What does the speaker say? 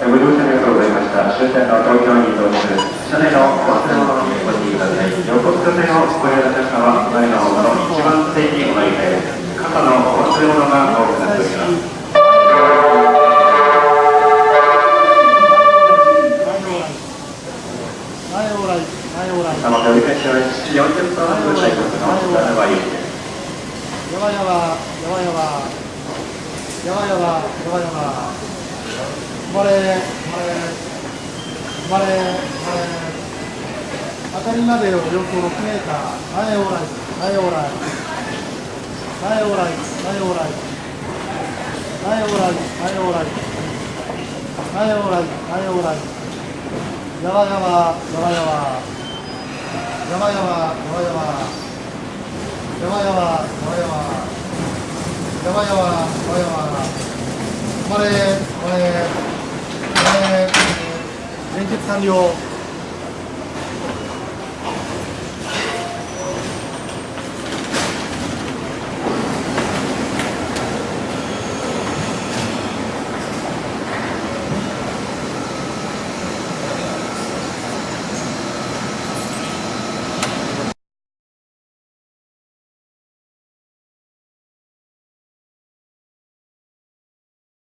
ご乗車ありがとうございました。終点の東京に到着。車内のお忘れ物にご注意ください。横須賀線をご利用のお客様は前の方の一番線にお乗り換えです。傘のお忘れ物が多くなっております。また折り返しは7時40分発対局の北沼ゆうきです。やばやばやばやばやばやばやばやば止まれ止まれ止まれ止まれ当たりまでをおよそ6メーター前オーライ前オーライ前オーライ前オーライ前オーライ前オーライ前オーライ前オーライやばやばやばやばやばやばやばやばやばやばやばやばやばやばやば止まれ止まれ止まれ連結完了。